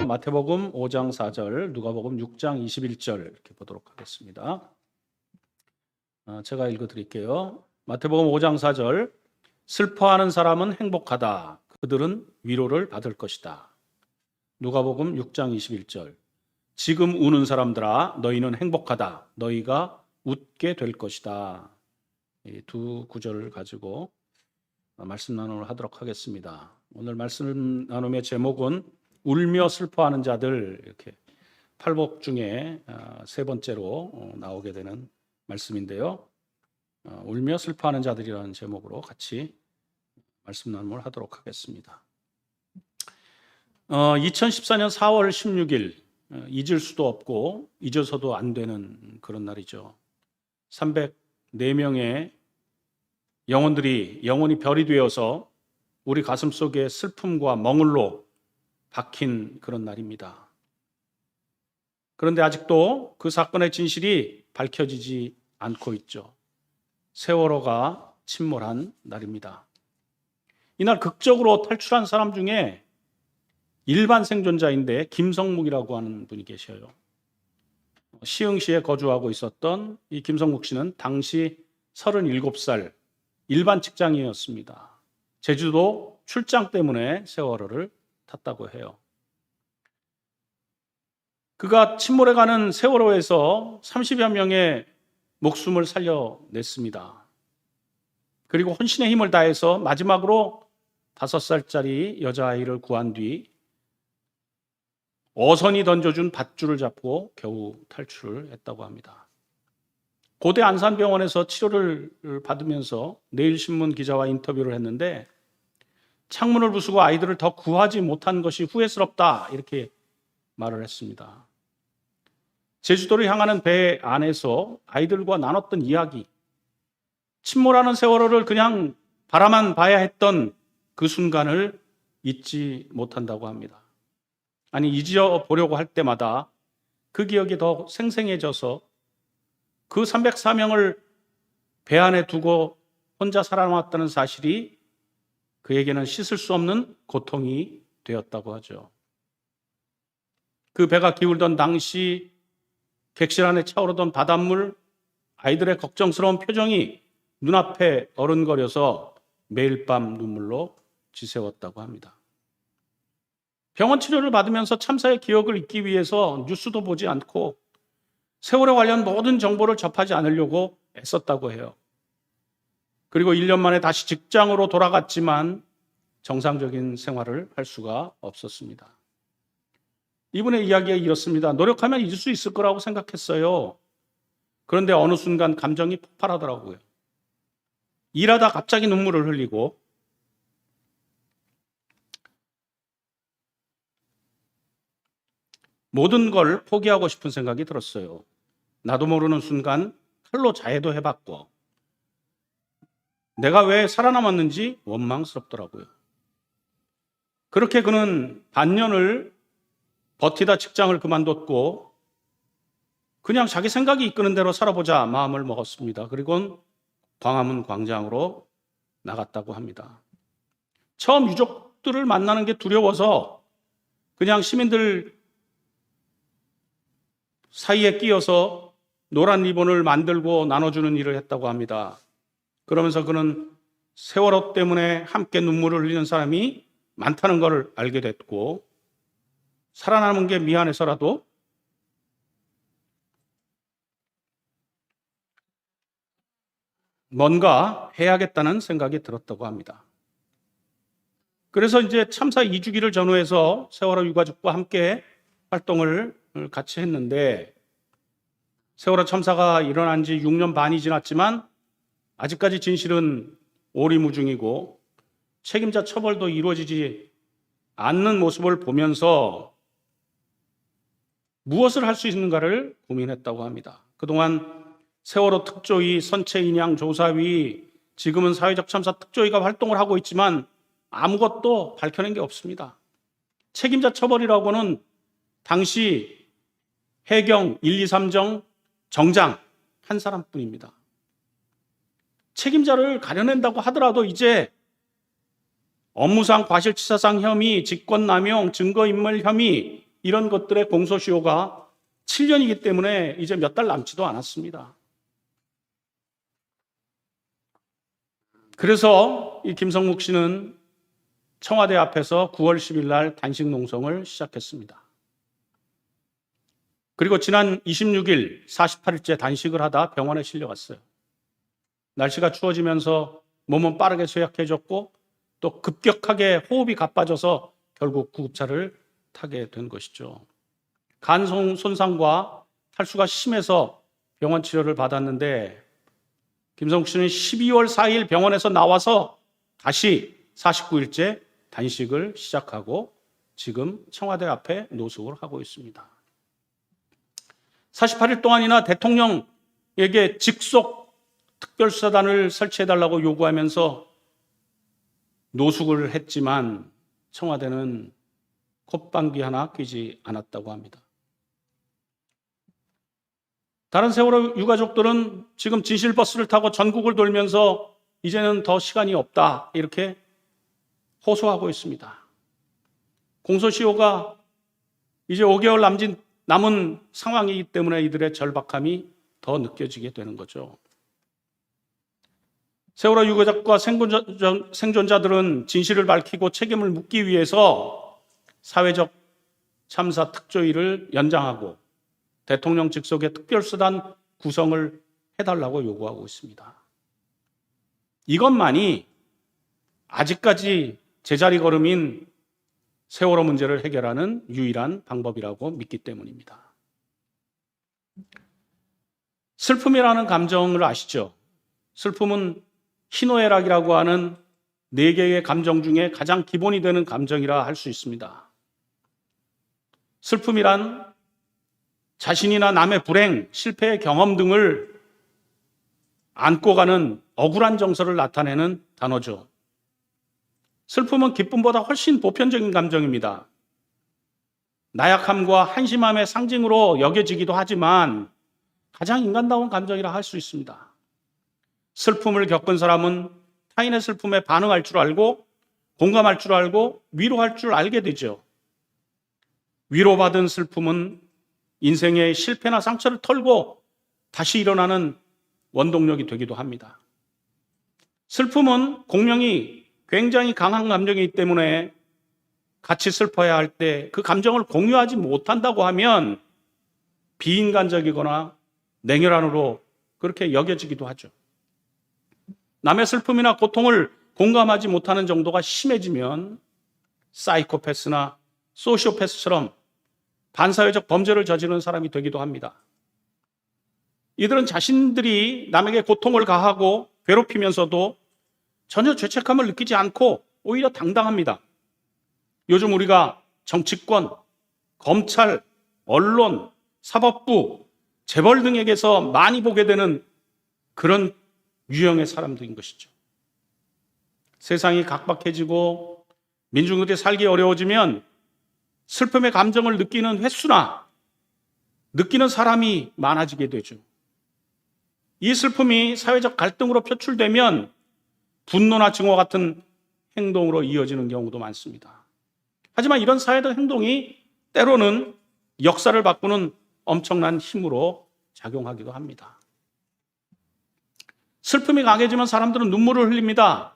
마태복음 5장 4절, 누가복음 6장 21절 이렇게 보도록 하겠습니다. 제가 읽어드릴게요. 마태복음 5장 4절, 슬퍼하는 사람은 행복하다. 그들은 위로를 받을 것이다. 누가복음 6장 21절, 지금 우는 사람들아 너희는 행복하다. 너희가 웃게 될 것이다. 이 두 구절을 가지고 말씀 나눔을 하도록 하겠습니다. 오늘 말씀 나눔의 제목은 울며 슬퍼하는 자들, 이렇게 팔복 중에 세 번째로 나오게 되는 말씀인데요. 울며 슬퍼하는 자들이라는 제목으로 같이 말씀 나눔을 하도록 하겠습니다. 2014년 4월 16일, 잊을 수도 없고 잊어서도 안 되는 그런 날이죠. 304명의 영혼들이 영혼이 별이 되어서 우리 가슴 속에 슬픔과 멍울로 박힌 그런 날입니다. 그런데 아직도 그 사건의 진실이 밝혀지지 않고 있죠. 세월호가 침몰한 날입니다. 이날 극적으로 탈출한 사람 중에 일반 생존자인데 김성묵이라고 하는 분이 계셔요. 시흥시에 거주하고 있었던 이 김성묵 씨는 당시 37살 일반 직장인이었습니다. 제주도 출장 때문에 세월호를 탔다고 해요. 그가 침몰해가는 세월호에서 30여 명의 목숨을 살려냈습니다. 그리고 혼신의 힘을 다해서 마지막으로 5살짜리 여자아이를 구한 뒤 어선이 던져준 밧줄을 잡고 겨우 탈출을 했다고 합니다. 고대 안산병원에서 치료를 받으면서 내일신문 기자와 인터뷰를 했는데 창문을 부수고 아이들을 더 구하지 못한 것이 후회스럽다, 이렇게 말을 했습니다. 제주도를 향하는 배 안에서 아이들과 나눴던 이야기, 침몰하는 세월호를 그냥 바라만 봐야 했던 그 순간을 잊지 못한다고 합니다. 아니, 잊어보려고 할 때마다 그 기억이 더 생생해져서 그 304명을 배 안에 두고 혼자 살아남았다는 사실이 그에게는 씻을 수 없는 고통이 되었다고 하죠. 그 배가 기울던 당시 객실 안에 차오르던 바닷물, 아이들의 걱정스러운 표정이 눈앞에 어른거려서 매일 밤 눈물로 지새웠다고 합니다. 병원 치료를 받으면서 참사의 기억을 잊기 위해서 뉴스도 보지 않고 세월호 관련 모든 정보를 접하지 않으려고 애썼다고 해요. 그리고 1년 만에 다시 직장으로 돌아갔지만 정상적인 생활을 할 수가 없었습니다. 이분의 이야기가 이렇습니다. 노력하면 잊을 수 있을 거라고 생각했어요. 그런데 어느 순간 감정이 폭발하더라고요. 일하다 갑자기 눈물을 흘리고 모든 걸 포기하고 싶은 생각이 들었어요. 나도 모르는 순간 칼로 자해도 해봤고 내가 왜 살아남았는지 원망스럽더라고요. 그렇게 그는 반년을 버티다 직장을 그만뒀고 그냥 자기 생각이 이끄는 대로 살아보자 마음을 먹었습니다. 그리고 광화문 광장으로 나갔다고 합니다. 처음 유족들을 만나는 게 두려워서 그냥 시민들 사이에 끼어서 노란 리본을 만들고 나눠주는 일을 했다고 합니다. 그러면서 그는 세월호 때문에 함께 눈물을 흘리는 사람이 많다는 것을 알게 됐고 살아남은 게 미안해서라도 뭔가 해야겠다는 생각이 들었다고 합니다. 그래서 이제 참사 2주기를 전후해서 세월호 유가족과 함께 활동을 같이 했는데 세월호 참사가 일어난 지 6년 반이 지났지만 아직까지 진실은 오리무중이고 책임자 처벌도 이루어지지 않는 모습을 보면서 무엇을 할 수 있는가를 고민했다고 합니다. 그동안 세월호 특조위, 선체인양 조사위, 지금은 사회적 참사 특조위가 활동을 하고 있지만 아무것도 밝혀낸 게 없습니다. 책임자 처벌이라고는 당시 해경 1, 2, 3정 정장 한 사람뿐입니다. 책임자를 가려낸다고 하더라도 이제 업무상 과실치사상 혐의, 직권남용, 증거인멸 혐의, 이런 것들의 공소시효가 7년이기 때문에 이제 몇 달 남지도 않았습니다. 그래서 이 김성묵 씨는 청와대 앞에서 9월 10일 날 단식 농성을 시작했습니다. 그리고 지난 26일 48일째 단식을 하다 병원에 실려갔어요. 날씨가 추워지면서 몸은 빠르게 쇠약해졌고 또 급격하게 호흡이 가빠져서 결국 구급차를 타게 된 것이죠. 간 손상과 탈수가 심해서 병원 치료를 받았는데 김성묵 씨는 12월 4일 병원에서 나와서 다시 49일째 단식을 시작하고 지금 청와대 앞에 노숙을 하고 있습니다. 48일 동안이나 대통령에게 직속 특별수사단을 설치해달라고 요구하면서 노숙을 했지만 청와대는 콧방귀 하나 뀌지 않았다고 합니다. 다른 세월호 유가족들은 지금 진실버스를 타고 전국을 돌면서 이제는 더 시간이 없다 이렇게 호소하고 있습니다. 공소시효가 이제 5개월 남은 상황이기 때문에 이들의 절박함이 더 느껴지게 되는 거죠. 세월호 유가족과 생존자들은 진실을 밝히고 책임을 묻기 위해서 사회적 참사 특조위를 연장하고 대통령 직속의 특별수단 구성을 해달라고 요구하고 있습니다. 이것만이 아직까지 제자리 걸음인 세월호 문제를 해결하는 유일한 방법이라고 믿기 때문입니다. 슬픔이라는 감정을 아시죠? 슬픔은 희노애락이라고 하는 4개의 감정 중에 가장 기본이 되는 감정이라 할 수 있습니다. 슬픔이란 자신이나 남의 불행, 실패의 경험 등을 안고 가는 억울한 정서를 나타내는 단어죠. 슬픔은 기쁨보다 훨씬 보편적인 감정입니다. 나약함과 한심함의 상징으로 여겨지기도 하지만 가장 인간다운 감정이라 할 수 있습니다. 슬픔을 겪은 사람은 타인의 슬픔에 반응할 줄 알고 공감할 줄 알고 위로할 줄 알게 되죠. 위로받은 슬픔은 인생의 실패나 상처를 털고 다시 일어나는 원동력이 되기도 합니다. 슬픔은 공명이 굉장히 강한 감정이기 때문에 같이 슬퍼해야 할 때 그 감정을 공유하지 못한다고 하면 비인간적이거나 냉혈한으로 그렇게 여겨지기도 하죠. 남의 슬픔이나 고통을 공감하지 못하는 정도가 심해지면 사이코패스나 소시오패스처럼 반사회적 범죄를 저지르는 사람이 되기도 합니다. 이들은 자신들이 남에게 고통을 가하고 괴롭히면서도 전혀 죄책감을 느끼지 않고 오히려 당당합니다. 요즘 우리가 정치권, 검찰, 언론, 사법부, 재벌 등에게서 많이 보게 되는 그런 유형의 사람들인 것이죠. 세상이 각박해지고 민중들이 살기 어려워지면 슬픔의 감정을 느끼는 횟수나 느끼는 사람이 많아지게 되죠. 이 슬픔이 사회적 갈등으로 표출되면 분노나 증오 같은 행동으로 이어지는 경우도 많습니다. 하지만 이런 사회적 행동이 때로는 역사를 바꾸는 엄청난 힘으로 작용하기도 합니다. 슬픔이 강해지면 사람들은 눈물을 흘립니다.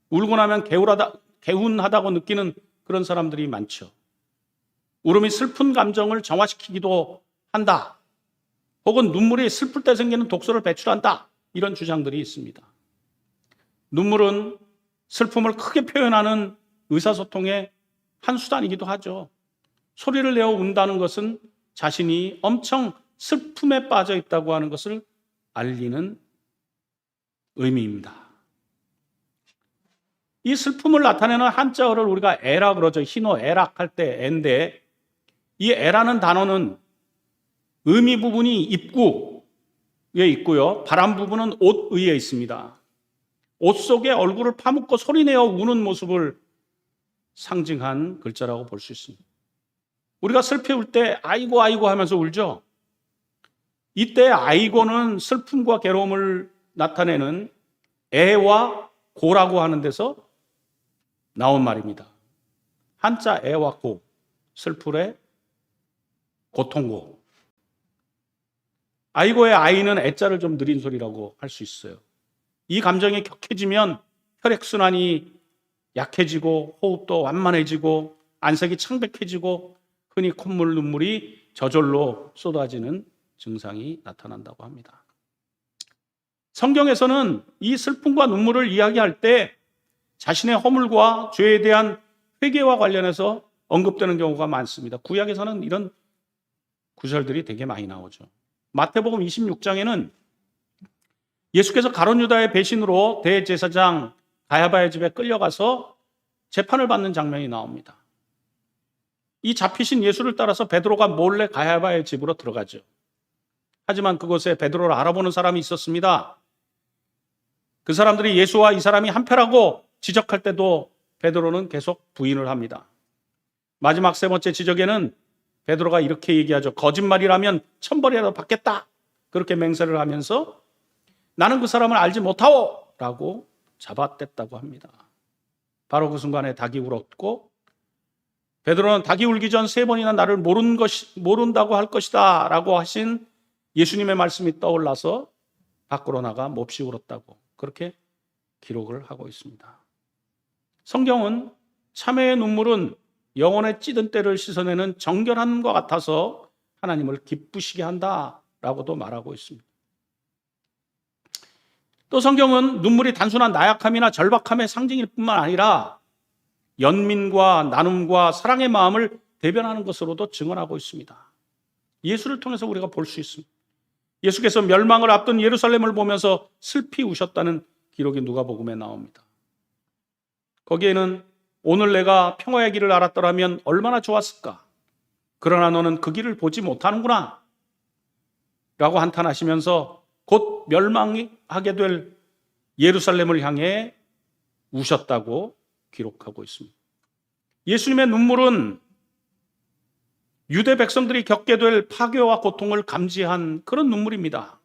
울고 나면 개운하다고 느끼는 그런 사람들이 많죠. 울음이 슬픈 감정을 정화시키기도 한다. 혹은 눈물이 슬플 때 생기는 독소를 배출한다. 이런 주장들이 있습니다. 눈물은 슬픔을 크게 표현하는 의사소통의 한 수단이기도 하죠. 소리를 내어 운다는 것은 자신이 엄청 슬픔에 빠져 있다고 하는 것을 알리는 의미입니다. 이 슬픔을 나타내는 한자어를 우리가 애라 그러죠. 희노애락 할 때 애인데 이 애라는 단어는 의미 부분이 입구에 있고요. 바람 부분은 옷의에 있습니다. 옷 속에 얼굴을 파묻고 소리내어 우는 모습을 상징한 글자라고 볼 수 있습니다. 우리가 슬피 울 때 아이고 아이고 하면서 울죠. 이때 아이고는 슬픔과 괴로움을 나타내는 애와 고라고 하는 데서 나온 말입니다. 한자 애와 고, 슬플의 고통고. 아이고의 아이는 애자를 좀 느린 소리라고 할 수 있어요. 이 감정이 격해지면 혈액순환이 약해지고 호흡도 완만해지고 안색이 창백해지고 흔히 콧물, 눈물이 저절로 쏟아지는 증상이 나타난다고 합니다. 성경에서는 이 슬픔과 눈물을 이야기할 때 자신의 허물과 죄에 대한 회개와 관련해서 언급되는 경우가 많습니다. 구약에서는 이런 구절들이 되게 많이 나오죠. 마태복음 26장에는 예수께서 가룟 유다의 배신으로 대제사장 가야바의 집에 끌려가서 재판을 받는 장면이 나옵니다. 이 잡히신 예수를 따라서 베드로가 몰래 가야바의 집으로 들어가죠. 하지만 그곳에 베드로를 알아보는 사람이 있었습니다. 그 사람들이 예수와 이 사람이 한패라고 지적할 때도 베드로는 계속 부인을 합니다. 마지막 세 번째 지적에는 베드로가 이렇게 얘기하죠. 거짓말이라면 천벌이라도 받겠다. 그렇게 맹세를 하면서 나는 그 사람을 알지 못하오 라고 잡아댔다고 합니다. 바로 그 순간에 닭이 울었고 베드로는 닭이 울기 전 세 번이나 나를 모른다고 할 것이다 라고 하신 예수님의 말씀이 떠올라서 밖으로 나가 몹시 울었다고 그렇게 기록을 하고 있습니다. 성경은 참회의 눈물은 영혼의 찌든 때를 씻어내는 정결함과 같아서 하나님을 기쁘시게 한다라고도 말하고 있습니다. 또 성경은 눈물이 단순한 나약함이나 절박함의 상징일 뿐만 아니라 연민과 나눔과 사랑의 마음을 대변하는 것으로도 증언하고 있습니다. 예수를 통해서 우리가 볼 수 있습니다. 예수께서 멸망을 앞둔 예루살렘을 보면서 슬피 우셨다는 기록이 누가복음에 나옵니다. 거기에는 오늘 내가 평화의 길을 알았더라면 얼마나 좋았을까. 그러나 너는 그 길을 보지 못하는구나 라고 한탄하시면서 곧 멸망하게 될 예루살렘을 향해 우셨다고 기록하고 있습니다. 예수님의 눈물은 유대 백성들이 겪게 될 파괴와 고통을 감지한 그런 눈물입니다.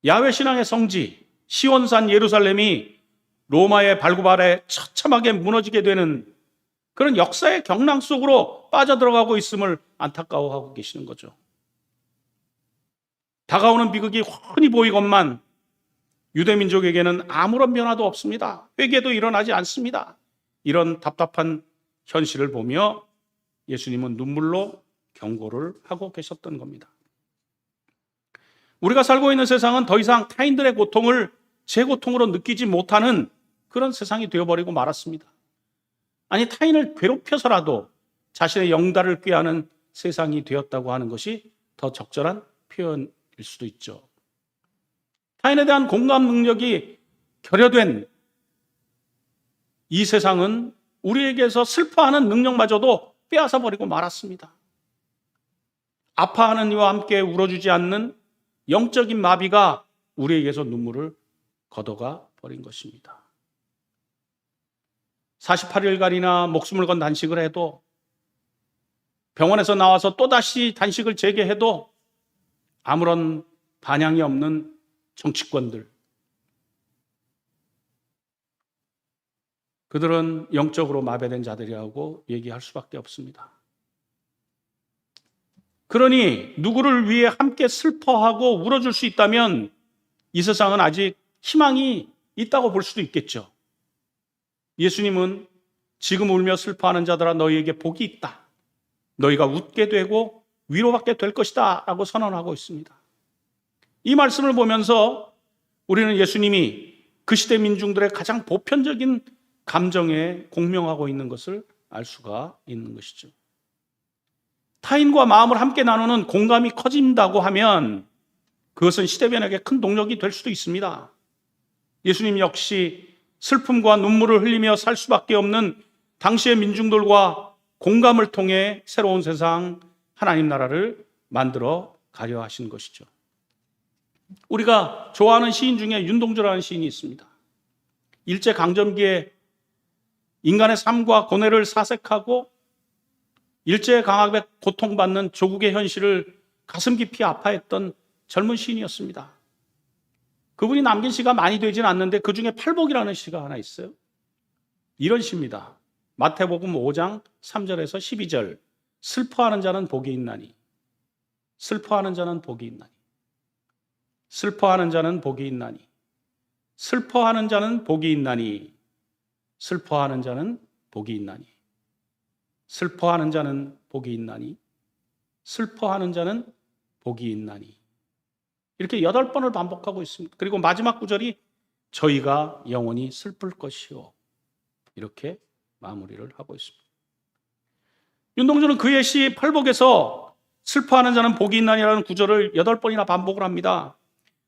야훼 신앙의 성지 시온산 예루살렘이 로마의 발굽 아래 처참하게 무너지게 되는 그런 역사의 경랑 속으로 빠져들어가고 있음을 안타까워하고 계시는 거죠. 다가오는 비극이 훤히 보이건만 유대민족에게는 아무런 변화도 없습니다. 회개도 일어나지 않습니다. 이런 답답한 현실을 보며 예수님은 눈물로 경고를 하고 계셨던 겁니다. 우리가 살고 있는 세상은 더 이상 타인들의 고통을 제 고통으로 느끼지 못하는 그런 세상이 되어버리고 말았습니다. 아니, 타인을 괴롭혀서라도 자신의 영달을 꾀하는 세상이 되었다고 하는 것이 더 적절한 표현일 수도 있죠. 타인에 대한 공감 능력이 결여된 이 세상은 우리에게서 슬퍼하는 능력마저도 빼앗아 버리고 말았습니다. 아파하는 이와 함께 울어주지 않는 영적인 마비가 우리에게서 눈물을 걷어가 버린 것입니다. 48일간이나 목숨을 건 단식을 해도 병원에서 나와서 또다시 단식을 재개해도 아무런 반향이 없는 정치권들, 그들은 영적으로 마비된 자들이라고 얘기할 수밖에 없습니다. 그러니 누구를 위해 함께 슬퍼하고 울어줄 수 있다면 이 세상은 아직 희망이 있다고 볼 수도 있겠죠. 예수님은 지금 울며 슬퍼하는 자들아 너희에게 복이 있다. 너희가 웃게 되고 위로받게 될 것이다 라고 선언하고 있습니다. 이 말씀을 보면서 우리는 예수님이 그 시대 민중들의 가장 보편적인 감정에 공명하고 있는 것을 알 수가 있는 것이죠. 타인과 마음을 함께 나누는 공감이 커진다고 하면 그것은 시대 변혁의 큰 동력이 될 수도 있습니다. 예수님 역시 슬픔과 눈물을 흘리며 살 수밖에 없는 당시의 민중들과 공감을 통해 새로운 세상, 하나님 나라를 만들어 가려 하신 것이죠. 우리가 좋아하는 시인 중에 윤동주라는 시인이 있습니다. 일제강점기에 인간의 삶과 고뇌를 사색하고 일제강압에 고통받는 조국의 현실을 가슴 깊이 아파했던 젊은 시인이었습니다. 그분이 남긴 시가 많이 되지는 않는데 그 중에 팔복이라는 시가 하나 있어요. 이런 시입니다. 마태복음 5장 3절에서 12절 슬퍼하는 자는 복이 있나니. 슬퍼하는 자는 복이 있나니. 슬퍼하는 자는 복이 있나니. 슬퍼하는 자는 복이 있나니. 슬퍼하는 자는 복이 있나니. 슬퍼하는 자는 복이 있나니. 슬퍼하는 자는 복이 있나니. 이렇게 8번을 반복하고 있습니다. 그리고 마지막 구절이 저희가 영원히 슬플 것이요. 이렇게 마무리를 하고 있습니다. 윤동주는 그의 시 팔복에서 슬퍼하는 자는 복이 있나니라는 구절을 8번이나 반복을 합니다.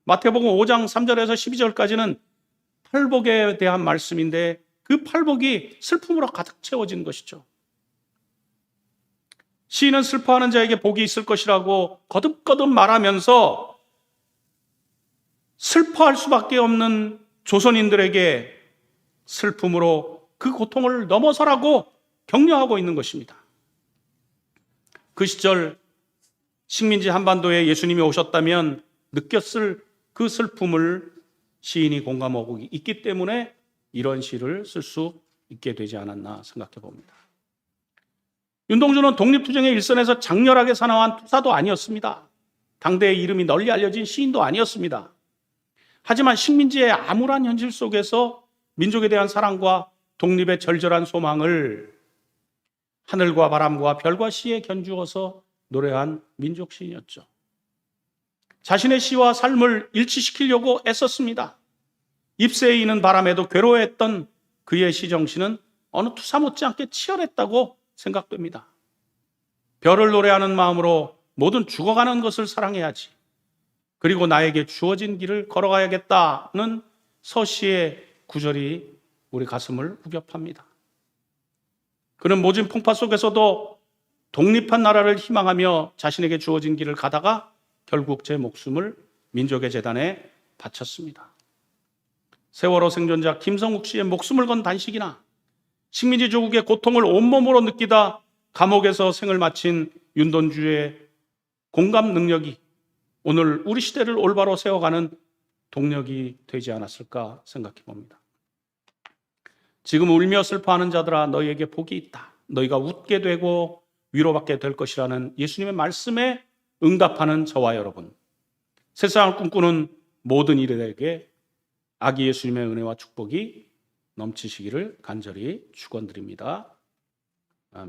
마태복음 5장 3절에서 12절까지는 팔복에 대한 말씀인데 그 팔복이 슬픔으로 가득 채워진 것이죠. 시인은 슬퍼하는 자에게 복이 있을 것이라고 거듭거듭 말하면서 슬퍼할 수밖에 없는 조선인들에게 슬픔으로 그 고통을 넘어서라고 격려하고 있는 것입니다. 그 시절 식민지 한반도에 예수님이 오셨다면 느꼈을 그 슬픔을 시인이 공감하고 있기 때문에 이런 시를 쓸 수 있게 되지 않았나 생각해 봅니다. 윤동주는 독립투쟁의 일선에서 장렬하게 사나운 투사도 아니었습니다. 당대의 이름이 널리 알려진 시인도 아니었습니다. 하지만 식민지의 암울한 현실 속에서 민족에 대한 사랑과 독립의 절절한 소망을 하늘과 바람과 별과 시에 견주어서 노래한 민족 시인이었죠. 자신의 시와 삶을 일치시키려고 애썼습니다. 잎새에 이는 바람에도 괴로워했던 그의 시정시는 어느 투사 못지않게 치열했다고 생각됩니다. 별을 노래하는 마음으로 모든 죽어가는 것을 사랑해야지. 그리고 나에게 주어진 길을 걸어가야겠다는 서시의 구절이 우리 가슴을 후벼팝니다. 그는 모진 풍파 속에서도 독립한 나라를 희망하며 자신에게 주어진 길을 가다가 결국 제 목숨을 민족의 재단에 바쳤습니다. 세월호 생존자 김성욱 씨의 목숨을 건 단식이나 식민지 조국의 고통을 온몸으로 느끼다 감옥에서 생을 마친 윤동주의 공감 능력이 오늘 우리 시대를 올바로 세워가는 동력이 되지 않았을까 생각해 봅니다. 지금 울며 슬퍼하는 자들아 너희에게 복이 있다. 너희가 웃게 되고 위로받게 될 것이라는 예수님의 말씀에 응답하는 저와 여러분, 세상을 꿈꾸는 모든 이들에게 아기 예수님의 은혜와 축복이 넘치시기를 간절히 축원드립니다.